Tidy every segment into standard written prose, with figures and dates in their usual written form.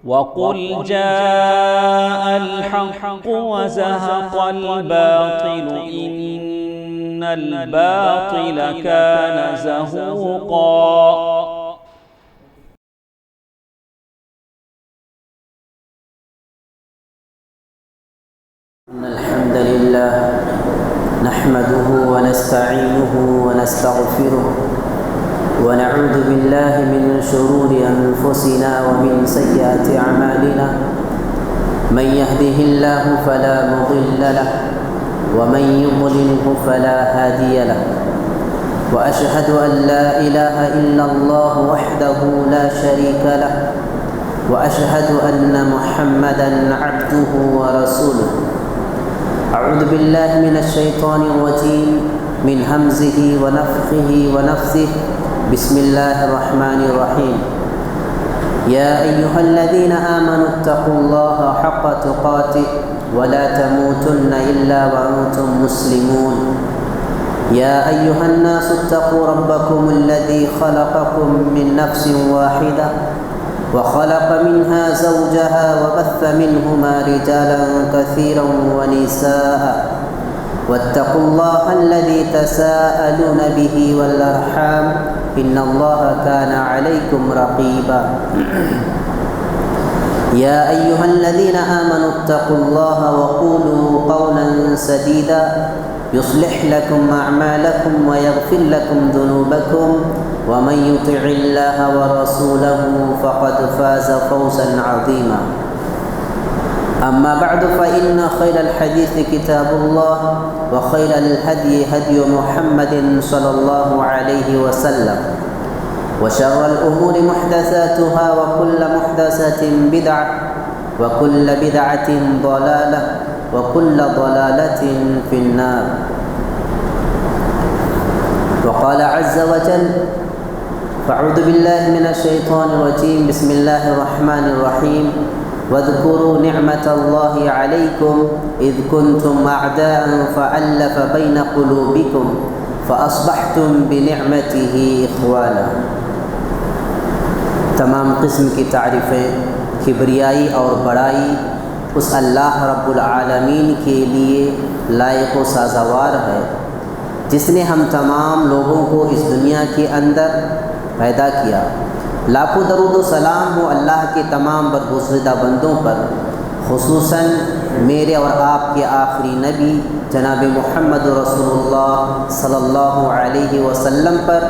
وَقُلْ جَاءَ الْحَقُّ وَزَهَقَ الْبَاطِلُ إِنَّ الْبَاطِلَ كَانَ زَهُوقًا۔ الحمد لله نحمده ونستعينه ونستغفره ونعوذ بالله من شرور أنفسنا ومن سيئات أعمالنا، من يهده الله فلا مضل له ومن يضلله فلا هادي له، وأشهد أن لا إله إلا الله وحده لا شريك له، وأشهد أن محمدا عبده ورسوله۔ أعوذ بالله من الشيطان الرجيم من همزه ونفخه ونفثه، بسم الله الرحمن الرحيم۔ يا أيها الذين آمنوا اتقوا الله حق تقاته ولا تموتن إلا وأنتم مسلمون۔ يا أيها الناس اتقوا ربكم الذي خلقكم من نفس واحدة وخلق منها زوجها وبث منهما رجالا كثيرا ونساء، واتقوا الله الذي تساءلون به والأرحام إن الله كان عليكم رقيبا۔ يا أيها الذين آمنوا اتقوا الله وقولوا قولا سديدا يصلح لكم أعمالكم ويغفر لكم ذنوبكم، ومن يطع الله ورسوله فقد فاز فوزا عظيما۔ أما بعد فإن خير الحديث كتاب الله، وخير الهدي هدي محمد صلى الله عليه وسلم، وشر الأمور محدثاتها، وكل محدثة بدعة، وكل بدعة ضلالة، وكل ضلالة في النار۔ وقال عز وجل: فأعوذ بالله من الشيطان الرجيم، بسم الله الرحمن الرحيم۔ واذكروا نعمة الله عليكم إذ كنتم أعداء فألف بين قلوبكم فأصبحتم بنعمته إخوانا۔ تمام قسم کی تعریفیں، کبریائی اور بڑائی اس اللہ رب العالمین کے لیے لائق و سازوار ہے، جس نے ہم تمام لوگوں کو اس دنیا کے اندر پیدا کیا۔ لاکھوں درود و سلام ہو اللہ کے تمام برگزیدہ بندوں پر، خصوصاً میرے اور آپ کے آخری نبی جناب محمد رسول اللہ صلی اللہ علیہ وسلم پر،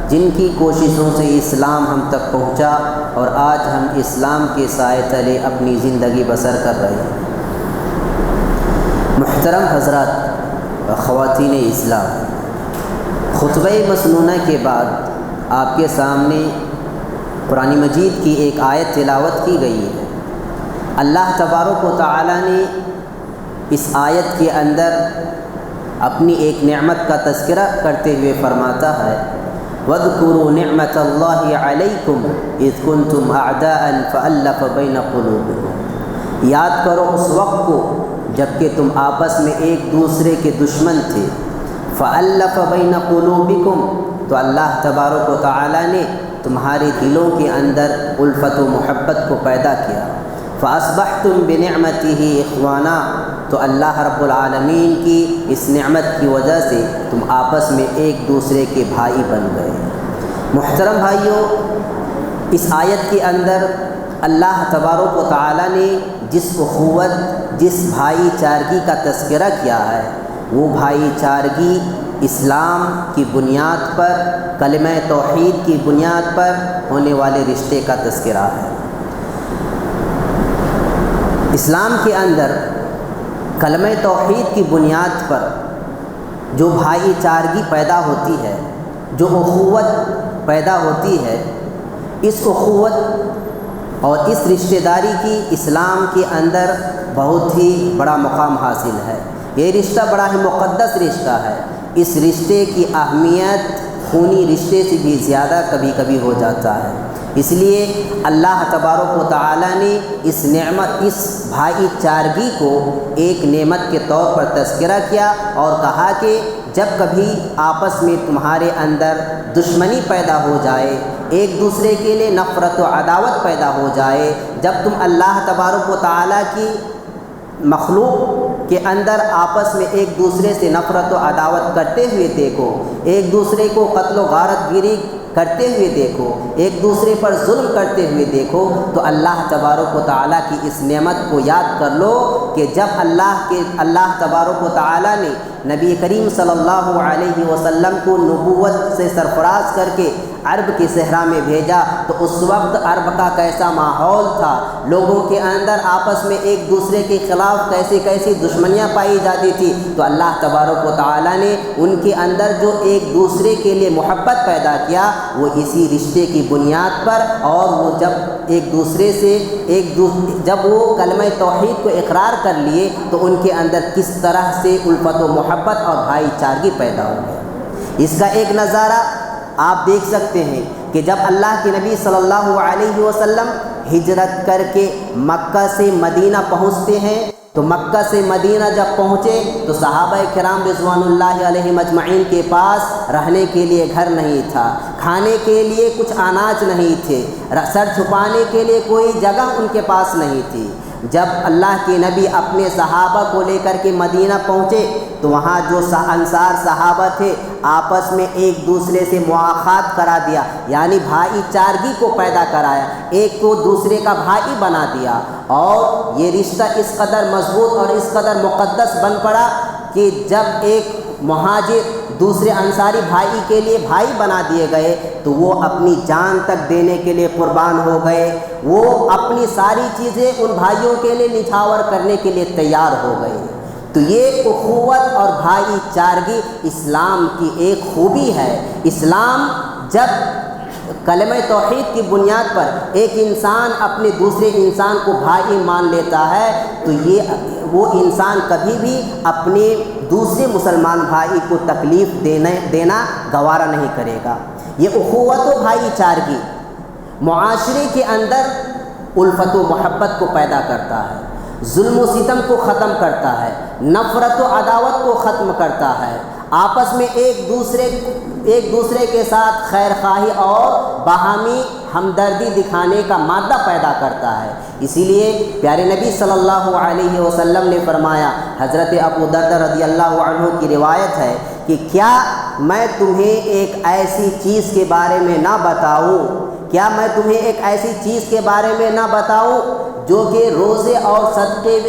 جن کی کوششوں سے اسلام ہم تک پہنچا اور آج ہم اسلام کے سائے تلے اپنی زندگی بسر کر رہے ہیں۔ محترم حضرات و خواتین اسلام، خطبہ مسنونہ کے بعد آپ کے سامنے قرآن مجید کی ایک آیت تلاوت کی گئی ہے۔ اللہ تبارک و تعالی نے اس آیت کے اندر اپنی ایک نعمت کا تذکرہ کرتے ہوئے فرماتا ہے: وَاذْكُرُوا نِعْمَةَ اللَّهِ عَلَيْكُمْ إِذْ كُنْتُمْ أَعْدَاءً فَأَلَّفَ بَيْنَ قُلُوبِكُمْ۔ یاد کرو اس وقت کو جب کہ تم آپس میں ایک دوسرے کے دشمن تھے۔ فَأَلَّفَ بَيْنَ قُلُوبِكُمْ، تو اللہ تبارک و تعالی نے تمہارے دلوں کے اندر الفت و محبت کو پیدا کیا۔ فَأَصْبَحْتُمْ بِنِعْمَتِهِ إِخْوَانًا، تو اللہ رب العالمین کی اس نعمت کی وجہ سے تم آپس میں ایک دوسرے کے بھائی بن گئے۔ محترم بھائیوں، اس آیت کے اندر اللہ تبارک و تعالی نے جس اخوت، جس بھائی چارگی کا تذکرہ کیا ہے، وہ بھائی چارگی اسلام کی بنیاد پر، کلمہ توحید کی بنیاد پر ہونے والے رشتے کا تذکرہ ہے۔ اسلام کے اندر کلمہ توحید کی بنیاد پر جو بھائی چارگی پیدا ہوتی ہے، جو اخوت پیدا ہوتی ہے، اس اخوت اور اس رشتہ داری کی اسلام کے اندر بہت ہی بڑا مقام حاصل ہے۔ یہ رشتہ بڑا ہی مقدس رشتہ ہے۔ اس رشتے کی اہمیت خونی رشتے سے بھی زیادہ کبھی کبھی ہو جاتا ہے۔ اس لیے اللہ تبارک و تعالی نے اس نعمت، اس بھائی چارگی کو ایک نعمت کے طور پر تذکرہ کیا اور کہا کہ جب کبھی آپس میں تمہارے اندر دشمنی پیدا ہو جائے، ایک دوسرے کے لیے نفرت و عداوت پیدا ہو جائے، جب تم اللہ تبارک و تعالیٰ کی مخلوق کے اندر آپس میں ایک دوسرے سے نفرت و عداوت کرتے ہوئے دیکھو، ایک دوسرے کو قتل و غارت گیری کرتے ہوئے دیکھو، ایک دوسرے پر ظلم کرتے ہوئے دیکھو، تو اللہ تبارک و تعالیٰ کی اس نعمت کو یاد کر لو کہ جب اللہ تبارک و تعالیٰ نے نبی کریم صلی اللہ علیہ وسلم کو نبوت سے سرفراز کر کے عرب کی صحرا میں بھیجا، تو اس وقت عرب کا کیسا ماحول تھا، لوگوں کے اندر آپس میں ایک دوسرے کے خلاف کیسی کیسی دشمنیاں پائی جاتی تھی، تو اللہ تبارک و تعالیٰ نے ان کے اندر جو ایک دوسرے کے لیے محبت پیدا کیا، وہ اسی رشتے کی بنیاد پر، اور وہ جب ایک دوسرے سے جب وہ کلمہ توحید کو اقرار کر لیے، تو ان کے اندر کس طرح سے الفت و محبت اور بھائی چارگی پیدا ہو گئی۔ اس کا ایک نظارہ آپ دیکھ سکتے ہیں کہ جب اللہ کے نبی صلی اللہ علیہ وسلم ہجرت کر کے مکہ سے مدینہ پہنچتے ہیں، تو مکہ سے مدینہ جب پہنچے تو صحابہ کرام رضوان اللہ علیہم اجمعین کے پاس رہنے کے لیے گھر نہیں تھا، کھانے کے لیے کچھ اناج نہیں تھے، سر چھپانے کے لیے کوئی جگہ ان کے پاس نہیں تھی۔ جب اللہ کے نبی اپنے صحابہ کو لے کر کے مدینہ پہنچے، تو وہاں جو انصار صحابہ تھے آپس میں ایک دوسرے سے مواخات کرا دیا، یعنی بھائی چارگی کو پیدا کرایا، ایک کو دوسرے کا بھائی بنا دیا، اور یہ رشتہ اس قدر مضبوط اور اس قدر مقدس بن پڑا کہ جب ایک مہاجر دوسرے انصاری بھائی کے لیے بھائی بنا دیے گئے، تو وہ اپنی جان تک دینے کے لیے قربان ہو گئے، وہ اپنی ساری چیزیں ان بھائیوں کے لیے نچھاور کرنے کے لیے تیار ہو گئے۔ تو یہ اخوت اور بھائی چارگی اسلام کی ایک خوبی ہے۔ اسلام جب کلمہ توحید کی بنیاد پر ایک انسان اپنے دوسرے انسان کو بھائی مان لیتا ہے، تو وہ انسان کبھی بھی اپنے دوسرے مسلمان بھائی کو تکلیف دینا گوارا نہیں کرے گا۔ یہ اخوت و بھائی چارگی معاشرے کے اندر الفت و محبت کو پیدا کرتا ہے، ظلم و ستم کو ختم کرتا ہے، نفرت و عداوت کو ختم کرتا ہے، آپس میں ایک دوسرے کے ساتھ خیر خواہی اور باہمی ہمدردی دکھانے کا مادہ پیدا کرتا ہے۔ اسی لیے پیارے نبی صلی اللہ علیہ وسلم نے فرمایا، حضرت ابو دردہ رضی اللہ عنہ کی روایت ہے کہ کیا میں تمہیں ایک ایسی چیز کے بارے میں نہ بتاؤں، کیا میں تمہیں ایک ایسی چیز کے بارے میں نہ بتاؤں جو کہ روزے اور صدقے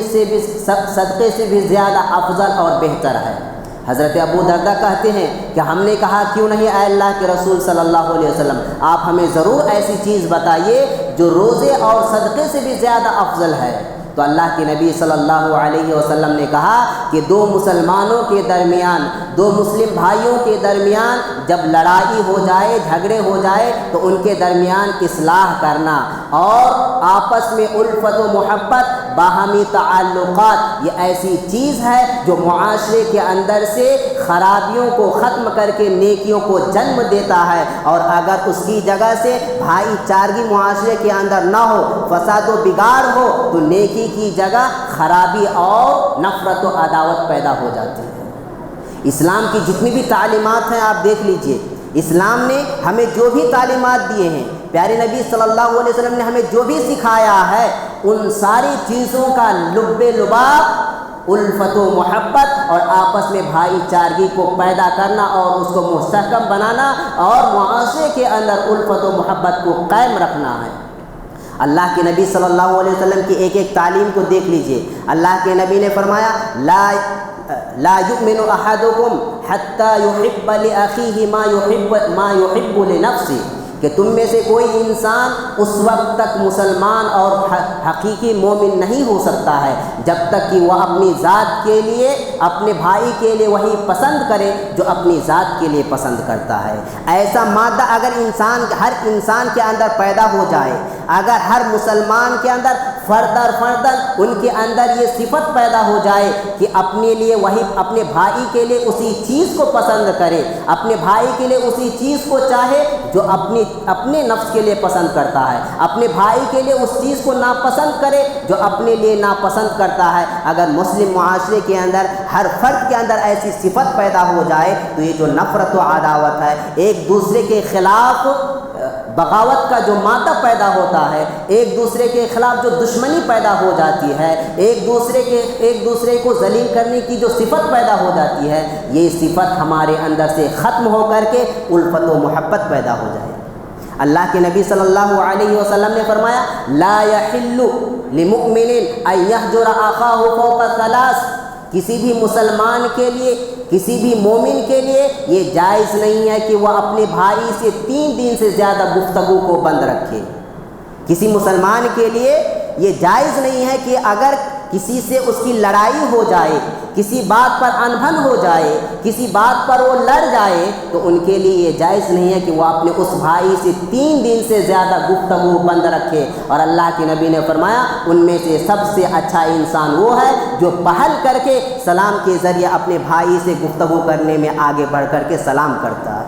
سے بھی زیادہ افضل اور بہتر ہے۔ حضرت ابو دردہ کہتے ہیں کہ ہم نے کہا کیوں نہیں اے اللہ کے رسول صلی اللہ علیہ وسلم، آپ ہمیں ضرور ایسی چیز بتائیے جو روزے اور صدقے سے بھی زیادہ افضل ہے۔ تو اللہ کے نبی صلی اللہ علیہ وسلم نے کہا کہ دو مسلمانوں کے درمیان، دو مسلم بھائیوں کے درمیان جب لڑائی ہو جائے، جھگڑے ہو جائے، تو ان کے درمیان اصلاح کرنا اور آپس میں الفت و محبت، باہمی تعلقات، یہ ایسی چیز ہے جو معاشرے کے اندر سے خرابیوں کو ختم کر کے نیکیوں کو جنم دیتا ہے۔ اور اگر اس کی جگہ سے بھائی چارگی معاشرے کے اندر نہ ہو، فساد و بگاڑ ہو، تو نیکی کی جگہ خرابی اور نفرت و عداوت پیدا ہو جاتی ہے۔ اسلام کی جتنی بھی تعلیمات ہیں آپ دیکھ لیجئے، اسلام نے ہمیں جو بھی تعلیمات دیے ہیں، پیارے نبی صلی اللہ علیہ وسلم نے ہمیں جو بھی سکھایا ہے، ان ساری چیزوں کا لب لباب الفت و محبت اور آپس میں بھائی چارگی کو پیدا کرنا اور اس کو مستحکم بنانا اور معاشرے کے اندر الفت و محبت کو قائم رکھنا ہے۔ اللہ کے نبی صلی اللہ علیہ وسلم کی ایک ایک تعلیم کو دیکھ لیجئے۔ اللہ کے نبی نے فرمایا لا یؤمن احدکم حتی یحب لأخیہ ما یحب لنفسہ، کہ تم میں سے کوئی انسان اس وقت تک مسلمان اور حقیقی مومن نہیں ہو سکتا ہے جب تک کہ وہ اپنی ذات کے لیے، اپنے بھائی کے لیے وہی پسند کرے جو اپنی ذات کے لیے پسند کرتا ہے۔ ایسا مادہ اگر ہر انسان کے اندر پیدا ہو جائے، اگر ہر مسلمان کے اندر فردن ان کے اندر یہ صفت پیدا ہو جائے کہ اپنے لیے وہی اپنے بھائی کے لیے اسی چیز کو پسند کرے، اپنے بھائی کے لیے اسی چیز کو چاہے جو اپنے نفس کے لیے پسند کرتا ہے، اپنے بھائی کے لیے اس چیز کو ناپسند کرے جو اپنے لیے ناپسند کرتا ہے۔ اگر مسلم معاشرے کے اندر ہر فرد کے اندر ایسی صفت پیدا ہو جائے تو یہ جو نفرت و عداوت ہے، ایک دوسرے کے خلاف بغاوت کا جو مادہ پیدا ہوتا ہے، ایک دوسرے کے خلاف جو دشمنی پیدا ہو جاتی ہے، ایک دوسرے کو ذلیل کرنے کی جو صفت پیدا ہو جاتی ہے، یہ صفت ہمارے اندر سے ختم ہو کر کے الفت و محبت پیدا ہو جائے۔ اللہ کے نبی صلی اللہ علیہ وسلم نے فرمایا لا یحل لمؤمن ان یہجر اخاہ فوق ثلاث، کسی بھی مسلمان کے لیے، کسی بھی مومن کے لیے یہ جائز نہیں ہے کہ وہ اپنے بھائی سے 3 دن سے زیادہ گفتگو کو بند رکھے۔ کسی مسلمان کے لیے یہ جائز نہیں ہے کہ اگر کسی سے اس کی لڑائی ہو جائے، کسی بات پر انبن ہو جائے، کسی بات پر وہ لڑ جائے، تو ان کے لیے یہ جائز نہیں ہے کہ وہ اپنے اس بھائی سے 3 دن سے زیادہ گفتگو بند رکھے۔ اور اللہ کے نبی نے فرمایا ان میں سے سب سے اچھا انسان وہ ہے جو پہل کر کے سلام کے ذریعے اپنے بھائی سے گفتگو کرنے میں آگے بڑھ کر کے سلام کرتا ہے۔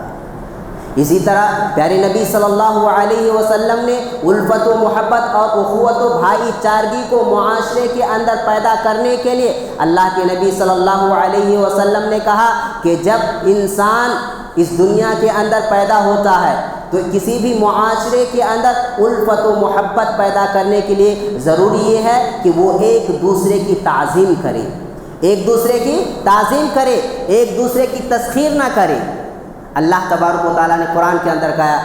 اسی طرح پیارے نبی صلی اللہ علیہ وسلم نے الفت و محبت اور اخوت و بھائی چارگی کو معاشرے کے اندر پیدا کرنے کے لیے اللہ کے نبی صلی اللہ علیہ وسلم نے کہا کہ جب انسان اس دنیا کے اندر پیدا ہوتا ہے تو کسی بھی معاشرے کے اندر الفت و محبت پیدا کرنے کے لیے ضروری یہ ہے کہ وہ ایک دوسرے کی تعظیم کرے، ایک دوسرے کی تعظیم کرے، ایک دوسرے کی تسخیر نہ کرے۔ اللہ تبارک و تعالیٰ نے قرآن کے اندر کہا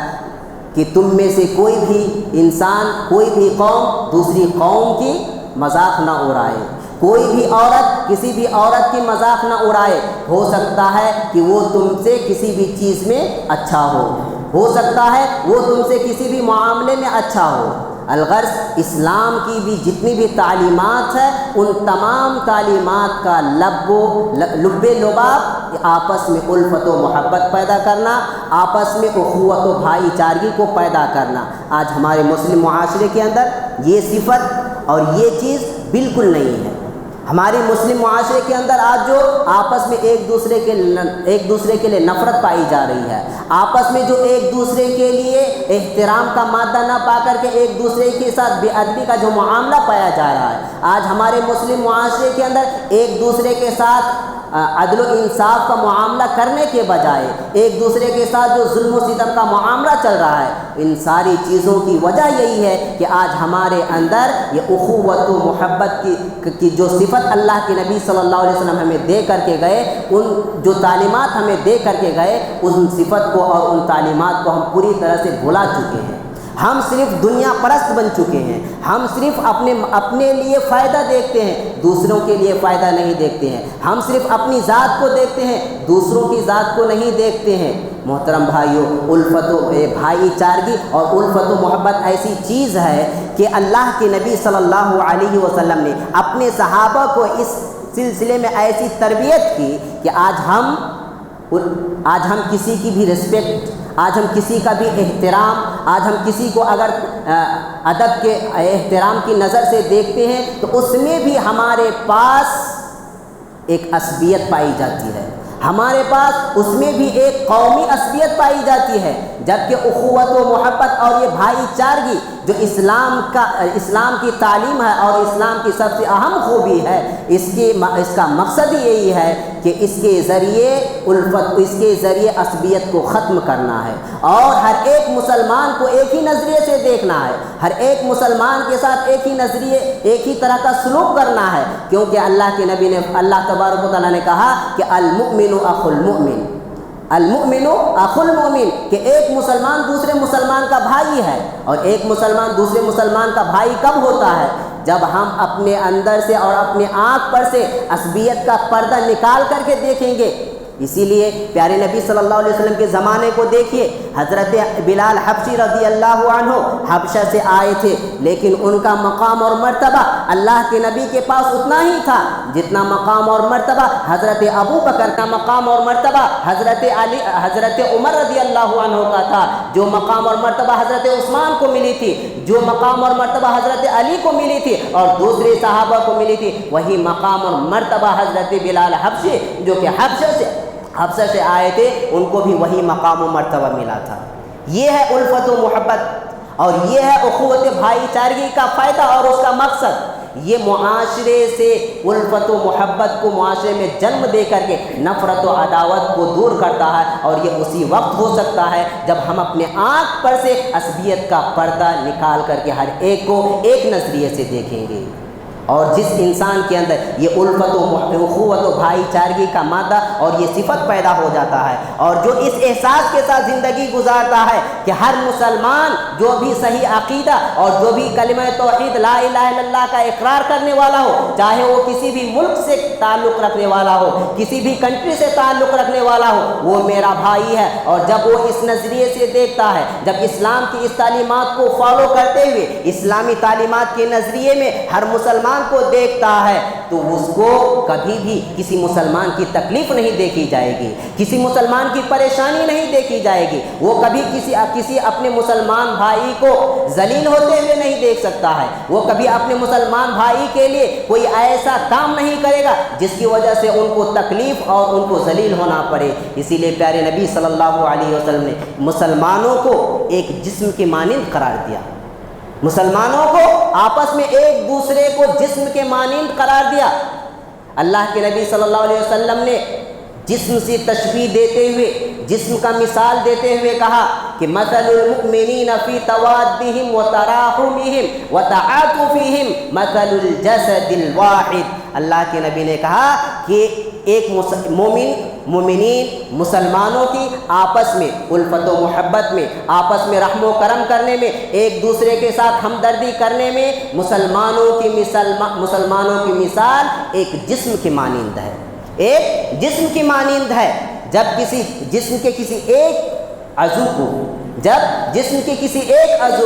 کہ تم میں سے کوئی بھی انسان، کوئی بھی قوم دوسری قوم کی مذاق نہ اڑائے، کوئی بھی عورت کسی بھی عورت کی مذاق نہ اڑائے۔ ہو سکتا ہے کہ وہ تم سے کسی بھی چیز میں اچھا ہو سکتا ہے وہ تم سے کسی بھی معاملے میں اچھا ہو۔ الغرض اسلام کی بھی جتنی بھی تعلیمات ہے ان تمام تعلیمات کا لب لباب آپس میں الفت و محبت پیدا کرنا، آپس میں اخوت و بھائی چارگی کو پیدا کرنا۔ آج ہمارے مسلم معاشرے کے اندر یہ صفت اور یہ چیز بالکل نہیں ہے۔ ہمارے مسلم معاشرے کے اندر آج جو آپس میں ایک دوسرے کے لیے نفرت پائی جا رہی ہے، آپس میں جو ایک دوسرے کے لیے احترام کا مادہ نہ پا کر کے ایک دوسرے کے ساتھ بے ادبی کا جو معاملہ پایا جا رہا ہے، آج ہمارے مسلم معاشرے کے اندر ایک دوسرے کے ساتھ عدل و انصاف کا معاملہ کرنے کے بجائے ایک دوسرے کے ساتھ جو ظلم و ستم کا معاملہ چل رہا ہے، ان ساری چیزوں کی وجہ یہی ہے کہ آج ہمارے اندر یہ اخوت و محبت کی جو صفت اللہ کے نبی صلی اللہ علیہ وسلم ہمیں دے کر کے گئے، ان جو تعلیمات ہمیں دے کر کے گئے، ان صفت کو اور ان تعلیمات کو ہم پوری طرح سے بھلا چکے ہیں۔ ہم صرف دنیا پرست بن چکے ہیں، ہم صرف اپنے لیے فائدہ دیکھتے ہیں، دوسروں کے لیے فائدہ نہیں دیکھتے ہیں، ہم صرف اپنی ذات کو دیکھتے ہیں، دوسروں کی ذات کو نہیں دیکھتے ہیں۔ محترم بھائیوں، الفت و بھائی چارگی اور الفت و محبت ایسی چیز ہے کہ اللہ کے نبی صلی اللہ علیہ وسلم نے اپنے صحابہ کو اس سلسلے میں ایسی تربیت کی کہ آج ہم کسی کی بھی رسپیکٹ، آج ہم کسی کا بھی احترام، آج ہم کسی کو اگر ادب کے احترام کی نظر سے دیکھتے ہیں تو اس میں بھی ہمارے پاس ایک عصبیت پائی جاتی ہے، ہمارے پاس اس میں بھی ایک قومی عصبیت پائی جاتی ہے، جبکہ اخوت و محبت اور یہ بھائی چارگی جو اسلام کی تعلیم ہے اور اسلام کی سب سے اہم خوبی ہے، اس کا مقصد یہی ہے کہ اس کے ذریعے عصبیت کو ختم کرنا ہے اور ہر ایک مسلمان کو ایک ہی نظریے سے دیکھنا ہے، ہر ایک مسلمان کے ساتھ ایک ہی طرح کا سلوک کرنا ہے، کیونکہ اللہ کے نبی نے، اللہ تبارک و تعالیٰ نے کہا کہ المؤمن اخو المؤمن، المؤمن اخو المؤمن، کہ ایک مسلمان دوسرے مسلمان کا بھائی ہے۔ اور ایک مسلمان دوسرے مسلمان کا بھائی کب ہوتا ہے؟ جب ہم اپنے اندر سے اور اپنے آنکھ پر سے عصبیت کا پردہ نکال کر کے دیکھیں گے۔ اسی لیے پیارے نبی صلی اللہ علیہ وسلم کے زمانے کو دیکھیے، حضرت بلال حبشی رضی اللہ عنہ حبشہ سے آئے تھے، لیکن ان کا مقام اور مرتبہ اللہ کے نبی کے پاس اتنا ہی تھا جتنا مقام اور مرتبہ حضرت ابو بکر کا مقام اور مرتبہ حضرت عمر رضی اللہ عنہ کا تھا، جو مقام اور مرتبہ حضرت عثمان کو ملی تھی، جو مقام اور مرتبہ حضرت علی کو ملی تھی اور دوسرے صحابہ کو ملی تھی، وہی مقام اور مرتبہ حضرت بلال حبشی جو کہ حبشہ سے آئے تھے، ان کو بھی وہی مقام و مرتبہ ملا تھا۔ یہ ہے الفت و محبت اور یہ ہے اخوت بھائی چارگی کا فائدہ اور اس کا مقصد۔ یہ معاشرے سے الفت و محبت کو معاشرے میں جنم دے کر کے نفرت و عداوت کو دور کرتا ہے، اور یہ اسی وقت ہو سکتا ہے جب ہم اپنے آنکھ پر سے عصبیت کا پردہ نکال کر کے ہر ایک کو ایک نظریے سے دیکھیں گے۔ اور جس انسان کے اندر یہ الفت و اخوت و بھائی چارگی کا مادہ اور یہ صفت پیدا ہو جاتا ہے، اور جو اس احساس کے ساتھ زندگی گزارتا ہے کہ ہر مسلمان جو بھی صحیح عقیدہ اور جو بھی کلمہ توحید لا الہ الا اللہ کا اقرار کرنے والا ہو، چاہے وہ کسی بھی ملک سے تعلق رکھنے والا ہو، کسی بھی کنٹری سے تعلق رکھنے والا ہو، وہ میرا بھائی ہے۔ اور جب وہ اس نظریے سے دیکھتا ہے، جب اسلام کی اس تعلیمات کو فالو کرتے ہوئے اسلامی تعلیمات کے نظریے میں ہر مسلمان کو دیکھتا ہے، تو اس کو کبھی بھی کسی مسلمان کی تکلیف نہیں دیکھی جائے گی، کسی مسلمان کی پریشانی نہیں دیکھی جائے گی، وہ کبھی کسی اپنے مسلمان بھائی کو ذلیل ہوتے ہوئے نہیں دیکھ سکتا ہے، وہ کبھی اپنے مسلمان بھائی کے لیے کوئی ایسا کام نہیں کرے گا جس کی وجہ سے ان کو تکلیف اور ان کو ذلیل ہونا پڑے۔ اسی لیے پیارے نبی صلی اللہ علیہ وسلم نے مسلمانوں کو ایک جسم کے مانند قرار دیا، مسلمانوں کو آپس میں ایک دوسرے کو جسم کے مانند قرار دیا۔ اللہ کے نبی صلی اللہ علیہ وسلم نے جسم سے تشبیہ دیتے ہوئے، جسم کا مثال دیتے ہوئے کہا کہ مثل المؤمنین فی توادہم وتراحمہم وتعاطفہم مثل الجسد الواحد۔ اللہ کے نبی نے کہا کہ ایک مومنین مسلمانوں کی آپس میں الفت و محبت میں، آپس میں رحم و کرم کرنے میں، ایک دوسرے کے ساتھ ہمدردی کرنے میں مسلمانوں کی مثال ایک جسم کی مانند ہے، ایک جسم کی مانند ہے۔ جب کسی جسم کے کسی ایک عضو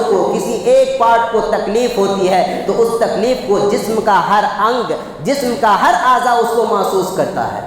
کو کسی ایک پارٹ کو تکلیف ہوتی ہے تو اس تکلیف کو جسم کا ہر انگ، جسم کا ہر اعضاء اس کو محسوس کرتا ہے۔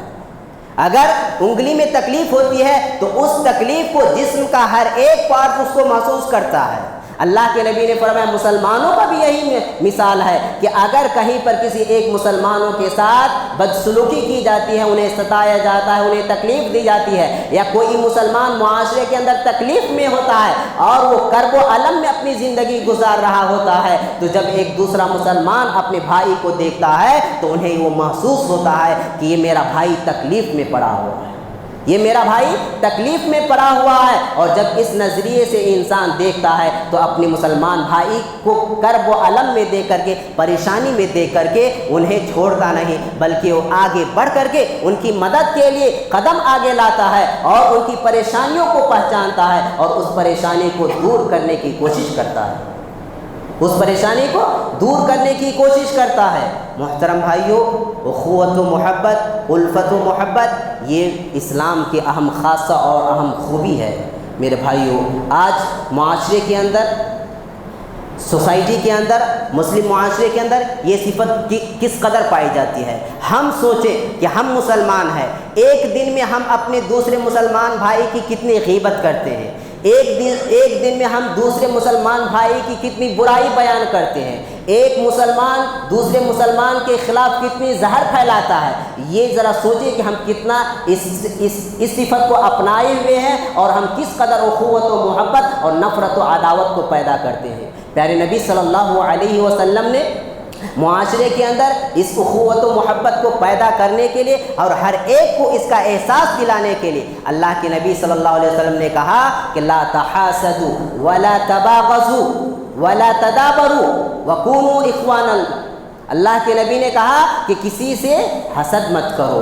اگر انگلی میں تکلیف ہوتی ہے تو اس تکلیف کو جسم کا ہر ایک پارٹ اس کو محسوس کرتا ہے۔ اللہ کے نبی نے فرمایا مسلمانوں کا بھی یہی مثال ہے کہ اگر کہیں پر کسی ایک مسلمانوں کے ساتھ بدسلوکی کی جاتی ہے، انہیں ستایا جاتا ہے، انہیں تکلیف دی جاتی ہے، یا کوئی مسلمان معاشرے کے اندر تکلیف میں ہوتا ہے اور وہ کرب و الم میں اپنی زندگی گزار رہا ہوتا ہے، تو جب ایک دوسرا مسلمان اپنے بھائی کو دیکھتا ہے تو انہیں وہ محسوس ہوتا ہے کہ یہ میرا بھائی تکلیف میں پڑا ہوا ہے، یہ میرا بھائی تکلیف میں پڑا ہوا ہے۔ اور جب اس نظریے سے انسان دیکھتا ہے تو اپنے مسلمان بھائی کو کرب و الم میں دے کر کے، پریشانی میں دے کر کے انہیں چھوڑتا نہیں، بلکہ وہ آگے بڑھ کر کے ان کی مدد کے لیے قدم آگے لاتا ہے اور ان کی پریشانیوں کو پہچانتا ہے اور اس پریشانی کو دور کرنے کی کوشش کرتا ہے، اس پریشانی کو دور کرنے کی کوشش کرتا ہے۔ محترم بھائیوں، اخوت و محبت، الفت و محبت یہ اسلام کی اہم خاصہ اور اہم خوبی ہے۔ میرے بھائیوں، آج معاشرے کے اندر، سوسائٹی کے اندر، مسلم معاشرے کے اندر یہ صفت کس قدر پائی جاتی ہے۔ ہم سوچیں کہ ہم مسلمان ہیں، ایک دن میں ہم اپنے دوسرے مسلمان بھائی کی کتنی غیبت کرتے ہیں، ایک دن میں ہم دوسرے مسلمان بھائی کی کتنی برائی بیان کرتے ہیں، ایک مسلمان دوسرے مسلمان کے خلاف کتنی زہر پھیلاتا ہے۔ یہ ذرا سوچیں کہ ہم کتنا اس صفت کو اپنائے ہوئے ہیں اور ہم کس قدر اخوت و محبت اور نفرت و عداوت کو پیدا کرتے ہیں۔ پیارے نبی صلی اللہ علیہ وسلم نے معاشرے کے اندر اس اخوت و محبت کو پیدا کرنے کے لیے اور ہر ایک کو اس کا احساس دلانے کے لیے اللہ کے نبی صلی اللہ علیہ وسلم نے کہا کہ لا تحاسدوا ولا تباغضوا ولا تدابروا وكونوا اخوانا۔ اللہ کے نبی نے کہا کہ کسی سے حسد مت کرو،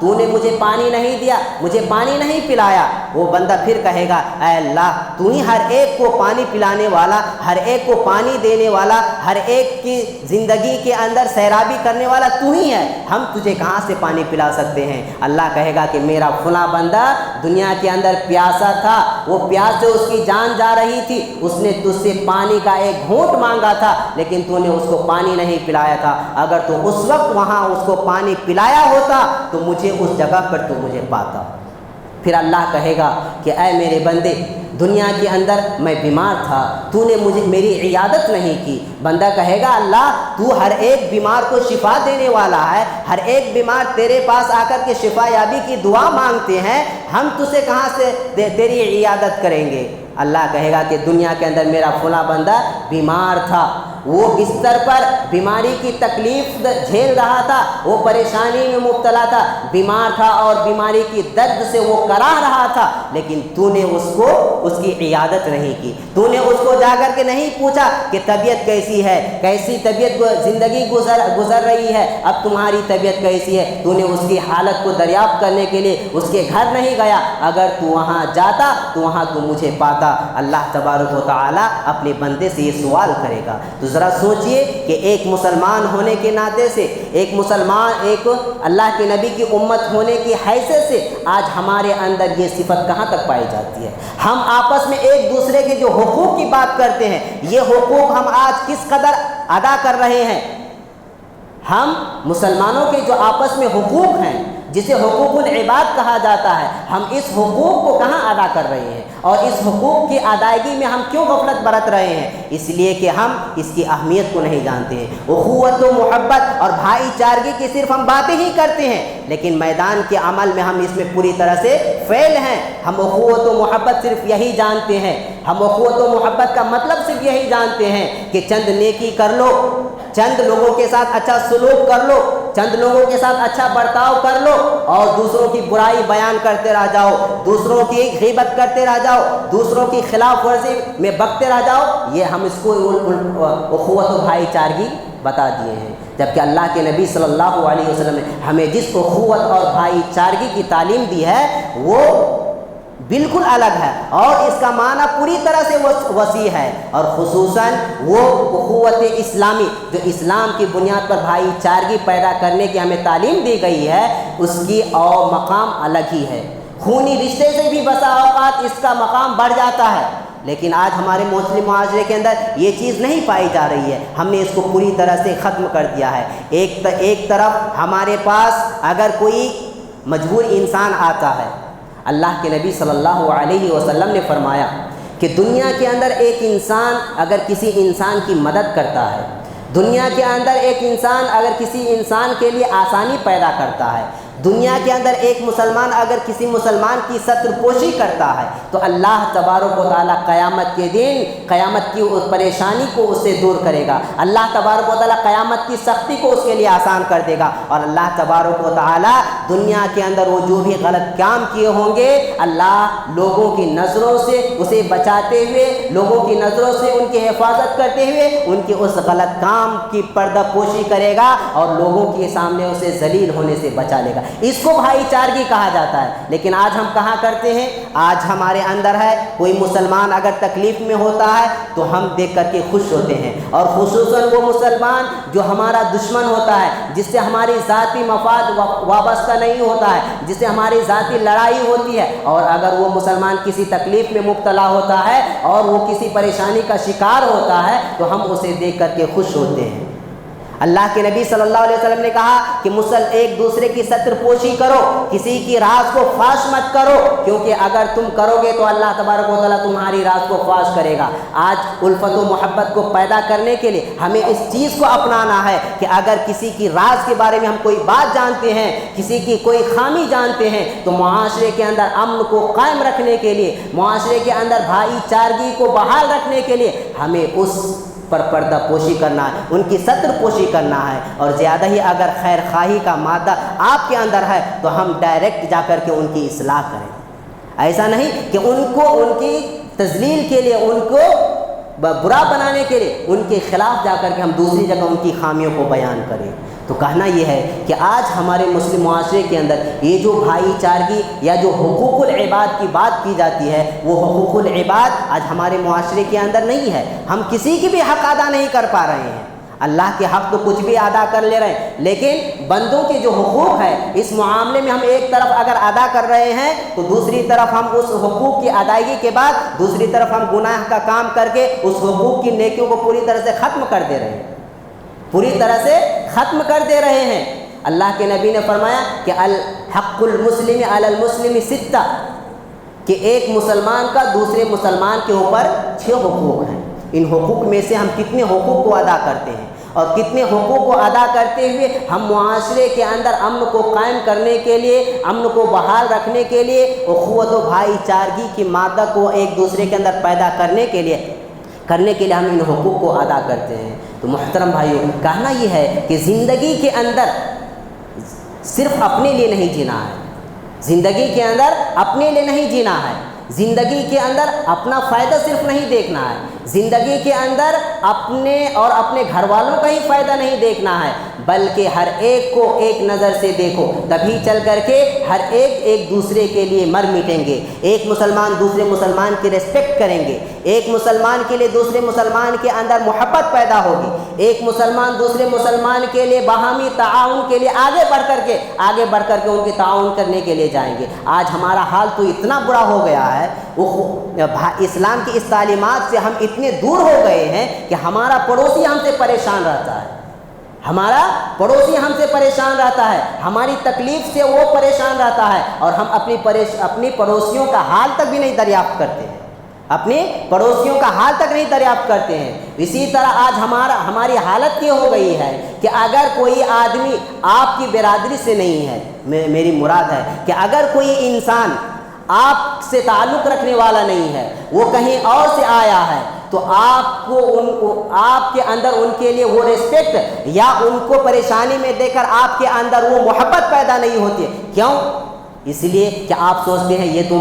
تو نے مجھے پانی نہیں دیا، مجھے پانی نہیں پلایا، وہ بندہ پھر کہے گا اے اللہ تو ہی ہر ایک کو پانی پلانے والا، ہر ایک کو پانی دینے والا، ہر ایک کی زندگی کے اندر سیرابی کرنے والا تو ہی ہے، ہم تجھے کہاں سے پانی پلا سکتے ہیں؟ اللہ کہے گا کہ میرا فلاں بندہ دنیا کے اندر پیاسا تھا، وہ پیاس سے اس کی جان جا رہی تھی، اس نے تجھ سے پانی کا ایک گھونٹ مانگا تھا لیکن تو نے اس کو پانی نہیں پلایا تھا، اگر تو اس وقت وہاں اس کو پانی پلایا ہوتا تو مجھے اس جگہ پر تو مجھے پاتا۔ پھر اللہ کہے گا کہ اے میرے بندے دنیا کے اندر میں بیمار تھا، تو نے میری عیادت نہیں کی۔ بندہ کہے گا اللہ تو ہر ایک بیمار کو شفا دینے والا ہے، ہر ایک بیمار تیرے پاس آ کر کے شفا یابی کی دعا مانگتے ہیں، ہم تجھے کہاں سے تیری عیادت کریں گے؟ اللہ کہے گا کہ دنیا کے اندر میرا فلاں بندہ بیمار تھا، وہ بستر پر بیماری کی تکلیف جھیل رہا تھا، وہ پریشانی میں مبتلا تھا، بیمار تھا اور بیماری کی درد سے وہ کراہ رہا تھا، لیکن تو نے اس کی عیادت نہیں کی، تو نے اس کو جا کر کے نہیں پوچھا کہ طبیعت کیسی ہے، کیسی طبیعت زندگی گزر رہی ہے، اب تمہاری طبیعت کیسی ہے، تو نے اس کی حالت کو دریافت کرنے کے لیے اس کے گھر نہیں گیا، اگر تو وہاں جاتا تو وہاں تو مجھے پاتا۔ اللہ تبارک و تعالی اپنے بندے سے یہ سوال کرے گا۔ تو ذرا سوچئے کہ ایک مسلمان ہونے کے ناطے سے، ایک مسلمان، ایک اللہ کے نبی کی امت ہونے کی حیثیت سے آج ہمارے اندر یہ صفت کہاں تک پائی جاتی ہے؟ ہم آپس میں ایک دوسرے کے جو حقوق کی بات کرتے ہیں، یہ حقوق ہم آج کس قدر ادا کر رہے ہیں؟ ہم مسلمانوں کے جو آپس میں حقوق ہیں، جسے حقوق العباد کہا جاتا ہے، ہم اس حقوق کو کہاں ادا کر رہے ہیں؟ اور اس حقوق کی ادائیگی میں ہم کیوں غفلت برت رہے ہیں؟ اس لیے کہ ہم اس کی اہمیت کو نہیں جانتے ہیں۔ اخوت و محبت اور بھائی چارگی کی صرف ہم باتیں ہی کرتے ہیں، لیکن میدان کے عمل میں ہم اس میں پوری طرح سے فیل ہیں۔ ہم اخوت و محبت صرف یہی جانتے ہیں، ہم اخوت و محبت کا مطلب صرف یہی جانتے ہیں کہ چند نیکی کر لو، چند لوگوں کے ساتھ اچھا سلوک کر لو، چند لوگوں کے ساتھ اچھا برتاؤ کر لو اور دوسروں کی برائی بیان کرتے رہ جاؤ، دوسروں کی غیبت کرتے رہ جاؤ، دوسروں کی خلاف ورزی میں بکتے رہ جاؤ، یہ ہم اس کو اخوت و بھائی چارگی بتا دیے ہیں۔ جبکہ اللہ کے نبی صلی اللہ علیہ وسلم نے ہمیں جس اخوت اور بھائی چارگی کی تعلیم دی ہے وہ بالکل الگ ہے، اور اس کا معنی پوری طرح سے وسیع ہے، اور خصوصاً وہ اخوت اسلامی جو اسلام کی بنیاد پر بھائی چارگی پیدا کرنے کی ہمیں تعلیم دی گئی ہے، اس کی اور مقام الگ ہی ہے۔ خونی رشتے سے بھی بسا اوقات اس کا مقام بڑھ جاتا ہے، لیکن آج ہمارے مسلم معاشرے کے اندر یہ چیز نہیں پائی جا رہی ہے، ہم نے اس کو پوری طرح سے ختم کر دیا ہے۔ ایک طرف ہمارے پاس اگر کوئی مجبور انسان آتا ہے، اللہ کے نبی صلی اللہ علیہ وسلم نے فرمایا کہ دنیا کے اندر ایک انسان اگر کسی انسان کی مدد کرتا ہے، دنیا کے اندر ایک انسان اگر کسی انسان کے لیے آسانی پیدا کرتا ہے، دنیا کے اندر ایک مسلمان اگر کسی مسلمان کی ستر پوشی کرتا ہے، تو اللہ تبارک و تعالیٰ قیامت کے دن قیامت کی اس پریشانی کو اس سے دور کرے گا، اللہ تبارک و تعالیٰ قیامت کی سختی کو اس کے لیے آسان کر دے گا، اور اللہ تبارک و تعالیٰ دنیا کے اندر وہ جو بھی غلط کام کیے ہوں گے، اللہ لوگوں کی نظروں سے اسے بچاتے ہوئے، لوگوں کی نظروں سے ان کی حفاظت کرتے ہوئے ان کے اس غلط کام کی پردہ پوشی کرے گا اور لوگوں کے سامنے اسے ذلیل ہونے سے بچا لے گا۔ اس کو بھائی چارگی کہا جاتا ہے۔ لیکن آج ہم کہاں کرتے ہیں؟ آج ہمارے اندر ہے کوئی مسلمان اگر تکلیف میں ہوتا ہے تو ہم دیکھ کر کے خوش ہوتے ہیں، اور خصوصاً وہ مسلمان جو ہمارا دشمن ہوتا ہے، جس سے ہماری ذاتی مفاد وابستہ نہیں ہوتا ہے، جس سے ہماری ذاتی لڑائی ہوتی ہے، اور اگر وہ مسلمان کسی تکلیف میں مبتلا ہوتا ہے اور وہ کسی پریشانی کا شکار ہوتا ہے تو ہم اسے دیکھ کر کے خوش ہوتے ہیں۔ اللہ کے نبی صلی اللہ علیہ وسلم نے کہا کہ ایک دوسرے کی ستر پوشی کرو، کسی کی راز کو فاش مت کرو، کیونکہ اگر تم کرو گے تو اللہ تبارک و تعالیٰ تمہاری راز کو فاش کرے گا۔ آج الفت و محبت کو پیدا کرنے کے لیے ہمیں اس چیز کو اپنانا ہے کہ اگر کسی کی راز کے بارے میں ہم کوئی بات جانتے ہیں، کسی کی کوئی خامی جانتے ہیں، تو معاشرے کے اندر امن کو قائم رکھنے کے لیے، معاشرے کے اندر بھائی چارگی کو بحال رکھنے کے لیے ہمیں اس پر پردہ پوشی کرنا ہے، ان کی ستر پوشی کرنا ہے، اور زیادہ ہی اگر خیر خواہی کا مادہ آپ کے اندر ہے تو ہم ڈائریکٹ جا کر کے ان کی اصلاح کریں۔ ایسا نہیں کہ ان کی تذلیل کے لیے، ان کو برا بنانے کے لیے ان کے خلاف جا کر کے ہم دوسری جگہ ان کی خامیوں کو بیان کریں۔ تو کہنا یہ ہے کہ آج ہمارے مسلم معاشرے کے اندر یہ جو بھائی چارگی یا جو حقوق العباد کی بات کی جاتی ہے، وہ حقوق العباد آج ہمارے معاشرے کے اندر نہیں ہے۔ ہم کسی کی بھی حق ادا نہیں کر پا رہے ہیں۔ اللہ کے حق تو کچھ بھی ادا کر لے رہے ہیں، لیکن بندوں کے جو حقوق ہے اس معاملے میں ہم ایک طرف اگر ادا کر رہے ہیں تو دوسری طرف ہم اس حقوق کی ادائیگی کے بعد دوسری طرف ہم گناہ کا کام کر کے اس حقوق کی نیکیوں کو پوری طرح سے ختم کر دے رہے ہیں، پوری طرح سے ختم کر دے رہے ہیں۔ اللہ کے نبی نے فرمایا کہ الحق المسلم علی المسلم ستہ، کہ ایک مسلمان کا دوسرے مسلمان کے اوپر 6 حقوق ہیں۔ ان حقوق میں سے ہم کتنے حقوق کو ادا کرتے ہیں، اور کتنے حقوق کو ادا کرتے ہوئے ہم معاشرے کے اندر امن کو قائم کرنے کے لیے، امن کو بحال رکھنے کے لیے، اخوت و بھائی چارگی کی مادہ کو ایک دوسرے کے اندر پیدا کرنے کے لیے ہم ان حقوق کو ادا کرتے ہیں۔ تو محترم بھائیوں، کہنا یہ ہے کہ زندگی کے اندر صرف اپنے لیے نہیں جینا ہے، زندگی کے اندر اپنے لیے نہیں جینا ہے، زندگی کے اندر اپنا فائدہ صرف نہیں دیکھنا ہے، زندگی کے اندر اپنے اور اپنے گھر والوں کا ہی فائدہ نہیں دیکھنا ہے، بلکہ ہر ایک کو ایک نظر سے دیکھو، تبھی چل کر کے ہر ایک دوسرے کے لیے مر مٹیں گے۔ ایک مسلمان دوسرے مسلمان کی ریسپیکٹ کریں گے، ایک مسلمان کے لیے دوسرے مسلمان کے اندر محبت پیدا ہوگی، ایک مسلمان دوسرے مسلمان کے لیے باہمی تعاون کے لیے آگے بڑھ کر کے ان کے تعاون کرنے کے لیے جائیں گے۔ آج ہمارا حال تو اتنا برا ہو گیا ہے، اسلام کی اس تعلیمات سے ہم اتنے دور ہو گئے ہیں کہ ہمارا پڑوسی ہم سے پریشان رہتا ہے، ہماری تکلیف سے وہ پریشان رہتا ہے، اور ہم اپنی پڑوسیوں کا حال تک بھی نہیں دریافت کرتے ہیں، اسی طرح آج ہماری حالت یہ ہو گئی ہے کہ اگر کوئی آدمی آپ کی برادری سے نہیں ہے، میری مراد ہے کہ اگر کوئی انسان آپ سے تعلق رکھنے والا نہیں ہے، وہ کہیں اور سے آیا ہے، تو آپ کے اندر ان کے لیے وہ ریسپیکٹ یا ان کو پریشانی میں دے کر آپ کے اندر وہ محبت پیدا نہیں ہوتی ہے۔ کیوں؟ اس لیے کہ آپ سوچتے ہیں یہ تو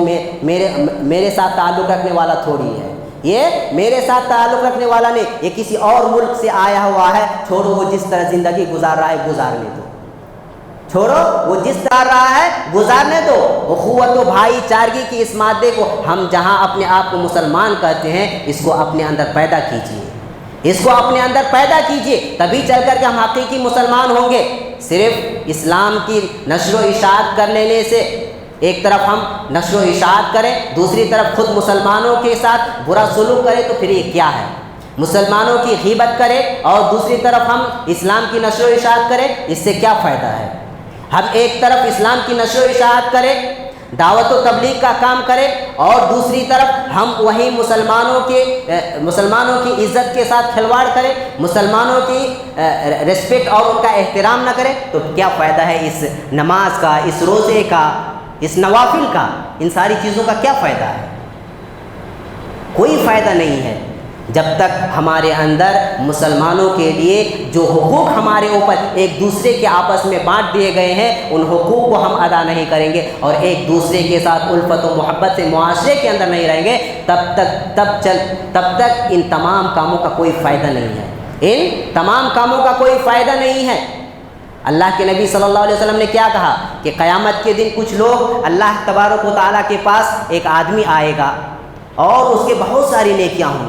میرے ساتھ تعلق رکھنے والا تھوڑی ہے، یہ میرے ساتھ تعلق رکھنے والا نہیں، یہ کسی اور ملک سے آیا ہوا ہے، چھوڑو وہ جس طرح زندگی گزار رہا ہے گزارنے دو، گزارنے دو۔ اخوت و بھائی چارگی کی اس مادے کو ہم جہاں اپنے آپ کو مسلمان کہتے ہیں، اس کو اپنے اندر پیدا کیجئے، تبھی چل کر کے ہم حقیقی مسلمان ہوں گے۔ صرف اسلام کی نشر و اشاعت کر لینے سے، ایک طرف ہم نشر و اشاعت کریں، دوسری طرف خود مسلمانوں کے ساتھ برا سلوک کریں، تو پھر یہ کیا ہے؟ مسلمانوں کی غیبت کریں اور دوسری طرف ہم اسلام کی نشر و اشاعت کریں، اس سے کیا فائدہ ہے؟ ہم ایک طرف اسلام کی نشر و اشاعت کریں، دعوت و تبلیغ کا کام کریں، اور دوسری طرف ہم وہی مسلمانوں کی عزت کے ساتھ کھلواڑ کریں، مسلمانوں کی ریسپیکٹ اور ان کا احترام نہ کریں، تو کیا فائدہ ہے اس نماز کا، اس روزے کا، اس نوافل کا؟ ان ساری چیزوں کا کیا فائدہ ہے؟ کوئی فائدہ نہیں ہے جب تک ہمارے اندر مسلمانوں کے لیے جو حقوق ہمارے اوپر ایک دوسرے کے آپس میں بانٹ دیے گئے ہیں، ان حقوق کو ہم ادا نہیں کریں گے اور ایک دوسرے کے ساتھ الفت و محبت سے معاشرے کے اندر نہیں رہیں گے، تب تک ان تمام کاموں کا کوئی فائدہ نہیں ہے۔ اللہ کے نبی صلی اللہ علیہ وسلم نے کیا کہا کہ قیامت کے دن کچھ لوگ، اللہ تبارک و تعالیٰ کے پاس ایک آدمی آئے گا اور اس کے بہت ساری نیکیاں ان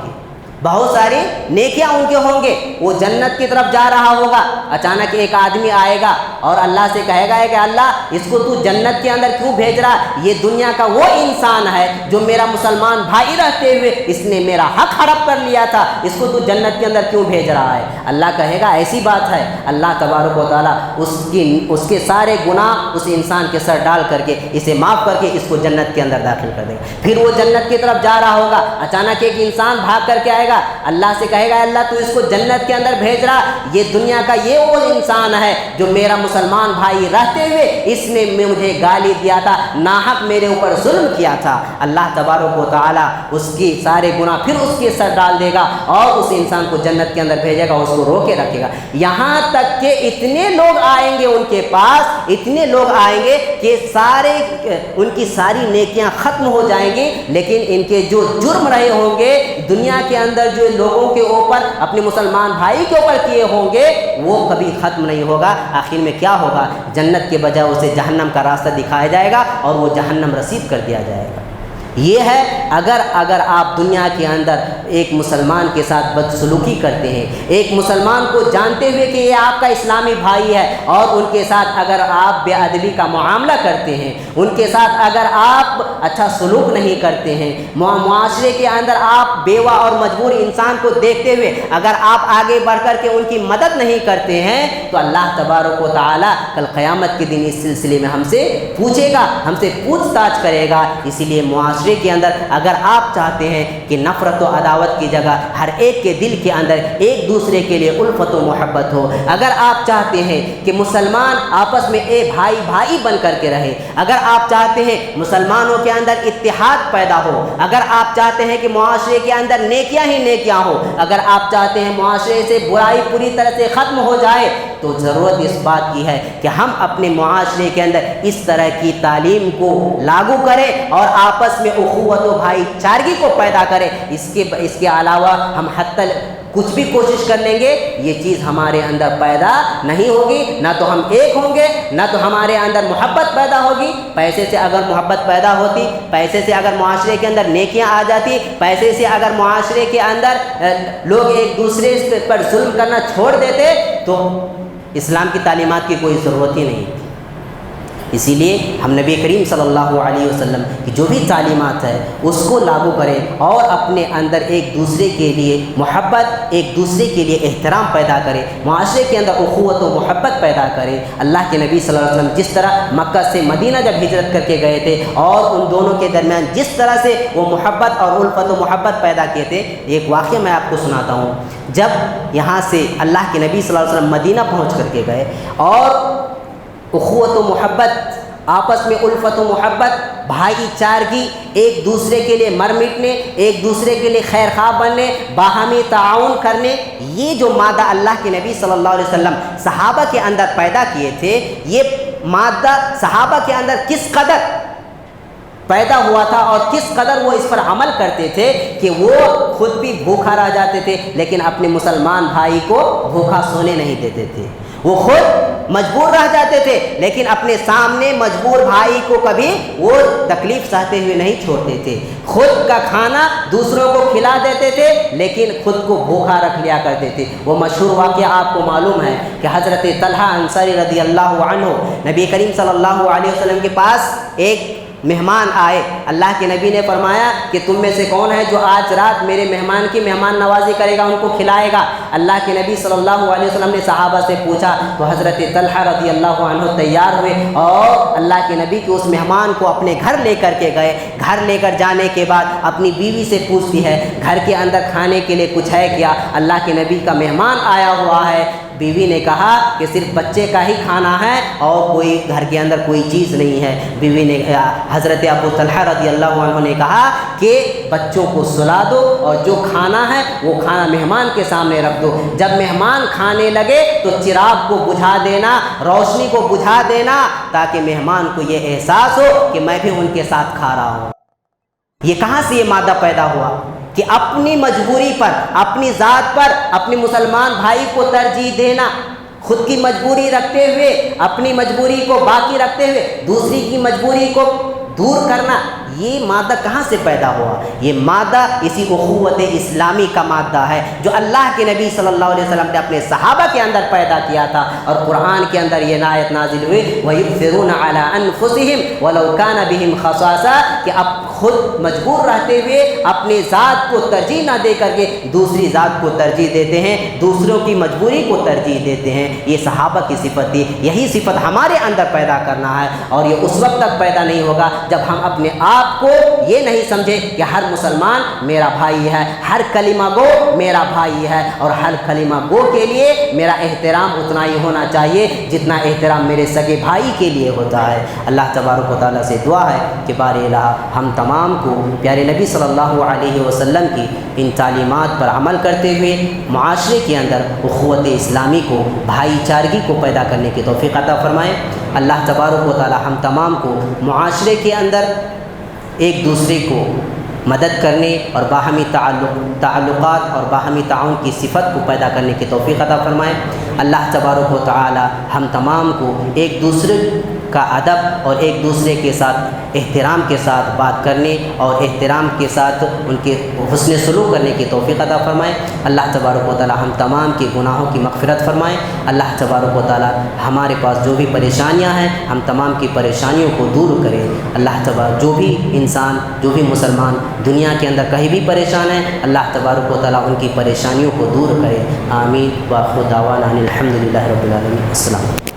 کے ہوں گے، وہ جنت کی طرف جا رہا ہوگا، اچانک ایک آدمی آئے گا اور اللہ سے کہے گا کہ اللہ اس کو تو جنت کے اندر کیوں بھیج رہا؟ یہ دنیا کا وہ انسان ہے جو میرا مسلمان بھائی رہتے ہوئے اس نے میرا حق ہڑپ کر لیا تھا، اس کو تو جنت کے اندر کیوں بھیج رہا ہے؟ اللہ کہے گا ایسی بات ہے، اللہ تبارک و تعالیٰ اس کے سارے گناہ اس انسان کے سر ڈال کر کے اسے معاف کر کے اس کو جنت کے اندر داخل کر دے گا۔ پھر وہ جنت کی طرف جا رہا ہوگا، اچانک ایک انسان بھاگ کر کے آئے گا، اللہ سے کہے گا اللہ تو اس کو جنت کے اندر بھیج رہا، یہ دنیا کا یہ وہ انسان ہے جو میرا مسلمان بھائی رہتے ہوئے اس نے مجھے گالی دیا تھا، ناحق میرے اوپر ظلم کیا تھا۔ اللہ تبارک و تعالیٰ اس کی سارے گناہ پھر اس کے سر ڈال دے گا اور اس انسان کو جنت کے اندر بھیجے گا، اس کو روکے رکھے گا، یہاں تک کہ اتنے لوگ آئیں گے ان کے پاس، اتنے لوگ آئیں گے کہ ان کی ساری نیکیاں ختم ہو جائیں گی، لیکن ان کے جو جرم رہے ہوں گے دنیا کے اندر اندر جو لوگوں کے اوپر اپنے مسلمان بھائی کے اوپر کیے ہوں گے وہ کبھی ختم نہیں ہوگا. آخر میں کیا ہوگا؟ جنت کے بجائے اسے جہنم کا راستہ دکھایا جائے گا اور وہ جہنم رسید کر دیا جائے گا. یہ ہے اگر آپ دنیا کے اندر ایک مسلمان کے ساتھ بدسلوکی کرتے ہیں، ایک مسلمان کو جانتے ہوئے کہ یہ آپ کا اسلامی بھائی ہے اور ان کے ساتھ اگر آپ بے ادبی کا معاملہ کرتے ہیں، ان کے ساتھ اگر آپ اچھا سلوک نہیں کرتے ہیں، معاشرے کے اندر آپ بیوہ اور مجبور انسان کو دیکھتے ہوئے اگر آپ آگے بڑھ کر کے ان کی مدد نہیں کرتے ہیں تو اللہ تبارک و تعالی کل قیامت کے دن اس سلسلے میں ہم سے پوچھے گا، ہم سے پوچھ تاچھ کرے گا. اسی لیے معاشرے کے اندر اگر آپ چاہتے ہیں کہ نفرت و عداوت کی جگہ ہر ایک کے دل کے اندر ایک دوسرے کے لیے الفت و محبت ہو، اگر آپ چاہتے ہیں کہ مسلمان آپس میں بھائی بھائی بن کر کے رہے، اگر آپ چاہتے ہیں مسلمانوں کے اندر اتحاد پیدا ہو، اگر آپ چاہتے ہیں کہ معاشرے کے اندر نیکیاں ہی نیکیاں ہو، اگر آپ چاہتے ہیں معاشرے سے برائی پوری طرح سے ختم ہو جائے، تو ضرورت اس بات کی ہے کہ ہم اپنے معاشرے کے اندر اس طرح کی تعلیم کو لاگو کریں اور آپس میں اخوت و بھائی چارگی کو پیدا کریں. اس کے علاوہ ہم حتی کچھ بھی کوشش کر لیں گے یہ چیز ہمارے اندر پیدا نہیں ہوگی. نہ تو ہم ایک ہوں گے، نہ تو ہمارے اندر محبت پیدا ہوگی. پیسے سے اگر محبت پیدا ہوتی، پیسے سے اگر معاشرے کے اندر نیکیاں آ جاتی، پیسے سے اگر معاشرے کے اندر لوگ ایک دوسرے پر ظلم کرنا چھوڑ دیتے تو اسلام کی تعلیمات کی کوئی ضرورت ہی نہیں. اسی لیے ہم نبی کریم صلی اللہ علیہ وسلم کی جو بھی تعلیمات ہے اس کو لاگو کریں اور اپنے اندر ایک دوسرے کے لیے محبت، ایک دوسرے کے لیے احترام پیدا کریں، معاشرے کے اندر اخوت و محبت پیدا کریں. اللہ کے نبی صلی اللہ علیہ وسلم جس طرح مکہ سے مدینہ جب ہجرت کر کے گئے تھے اور ان دونوں کے درمیان جس طرح سے وہ محبت اور الفت و محبت پیدا کیے تھے، ایک واقعہ میں آپ کو سناتا ہوں. جب یہاں سے اللہ کے نبی صلی اللہ علیہ وسلم مدینہ پہنچ کر کے گئے اور اخوت و محبت، آپس میں الفت و محبت، بھائی چارگی، ایک دوسرے کے لیے مر مٹنے، ایک دوسرے کے لیے خیر خواہ بننے، باہمی تعاون کرنے، یہ جو مادہ اللہ کے نبی صلی اللہ علیہ وسلم صحابہ کے اندر پیدا کیے تھے، یہ مادہ صحابہ کے اندر کس قدر پیدا ہوا تھا اور کس قدر وہ اس پر عمل کرتے تھے کہ وہ خود بھی بھوکا رہ جاتے تھے لیکن اپنے مسلمان بھائی کو بھوکا سونے نہیں دیتے تھے. وہ خود مجبور رہ جاتے تھے لیکن اپنے سامنے مجبور بھائی کو کبھی وہ تکلیف سہتے ہوئے نہیں چھوڑتے تھے. خود کا کھانا دوسروں کو کھلا دیتے تھے لیکن خود کو بھوکا رکھ لیا کرتے تھے. وہ مشہور واقعہ آپ کو معلوم ہے کہ حضرت طلحہ انصاری رضی اللہ عنہ نبی کریم صلی اللہ علیہ وسلم کے پاس ایک مہمان آئے. اللہ کے نبی نے فرمایا کہ تم میں سے کون ہے جو آج رات میرے مہمان کی مہمان نوازی کرے گا، ان کو کھلائے گا. اللہ کے نبی صلی اللہ علیہ وسلم نے صحابہ سے پوچھا تو حضرت طلحہ رضی اللہ عنہ تیار ہوئے اور اللہ کے نبی کے اس مہمان کو اپنے گھر لے کر کے گئے. گھر لے کر جانے کے بعد اپنی بیوی سے پوچھتی ہے گھر کے اندر کھانے کے لیے کچھ ہے کیا؟ اللہ کے نبی کا مہمان آیا ہوا ہے. بیوی نے کہا کہ صرف بچے کا ہی کھانا ہے اور کوئی گھر کے اندر کوئی چیز نہیں ہے. بیوی نے حضرت ابو طلحہ رضی اللہ عنہ نے کہا کہ بچوں کو سلا دو اور جو کھانا ہے وہ کھانا مہمان کے سامنے رکھ دو. جب مہمان کھانے لگے تو چراغ کو بجھا دینا، روشنی کو بجھا دینا تاکہ مہمان کو یہ احساس ہو کہ میں بھی ان کے ساتھ کھا رہا ہوں. یہ کہاں سے یہ مادہ پیدا ہوا کہ اپنی مجبوری پر، اپنی ذات پر اپنے مسلمان بھائی کو ترجیح دینا، خود کی مجبوری رکھتے ہوئے، اپنی مجبوری کو باقی رکھتے ہوئے دوسری کی مجبوری کو دور کرنا. یہ مادہ کہاں سے پیدا ہوا؟ یہ مادہ اسی اخوت اسلامی کا مادہ ہے جو اللہ کے نبی صلی اللہ علیہ وسلم نے اپنے صحابہ کے اندر پیدا کیا تھا. اور قرآن کے اندر یہ آیت نازل ہوئی وَيُؤْثِرُونَ عَلَىٰ أَنفُسِهِمْ وَلَوْ كَانَ بِهِمْ خَصَاصَةٌ کہ اب خود مجبور رہتے ہوئے اپنی ذات کو ترجیح نہ دے کر کے دوسری ذات کو ترجیح دیتے ہیں، دوسروں کی مجبوری کو ترجیح دیتے ہیں. یہ صحابہ کی صفت تھی. یہی صفت ہمارے اندر پیدا کرنا ہے اور یہ اس وقت تک پیدا نہیں ہوگا جب ہم اپنے آپ کو یہ نہیں سمجھے کہ ہر مسلمان میرا بھائی ہے، ہر کلمہ گو میرا بھائی ہے اور ہر کلمہ گو کے لیے میرا احترام اتنا ہی ہونا چاہیے جتنا احترام میرے سگے بھائی کے لیے ہوتا ہے. اللہ تبارک و تعالیٰ سے دعا ہے کہ بارے الہ ہم تمام کو پیارے نبی صلی اللہ علیہ وسلم کی ان تعلیمات پر عمل کرتے ہوئے معاشرے کے اندر اخوت اسلامی کو، بھائی چارگی کو پیدا کرنے کی توفیق عطا فرمائے. اللہ تبارک و تعالیٰ ہم تمام کو معاشرے کے اندر ایک دوسرے کو مدد کرنے اور باہمی تعلقات اور باہمی تعاون کی صفت کو پیدا کرنے کی توفیق عطا فرمائے۔ اللہ تبارک و تعالی ہم تمام کو ایک دوسرے کا ادب اور ایک دوسرے کے ساتھ احترام کے ساتھ بات کرنے اور احترام کے ساتھ ان کے حسن سلوک کرنے کی توفیق عطا فرمائے۔ اللہ تبارک و تعالی ہم تمام کے گناہوں کی مغفرت فرمائے۔ اللہ تبارک و تعالی ہمارے پاس جو بھی پریشانیاں ہیں ہم تمام کی پریشانیوں کو دور کرے۔ اللہ تبارک جو بھی انسان جو بھی مسلمان دنیا کے اندر کہیں بھی پریشان ہیں اللہ تبارک و تعالی ان کی پریشانیوں کو دور کرے۔ آمین۔ وآخر دعوانا الحمد للہ رب العالمین۔ السلام۔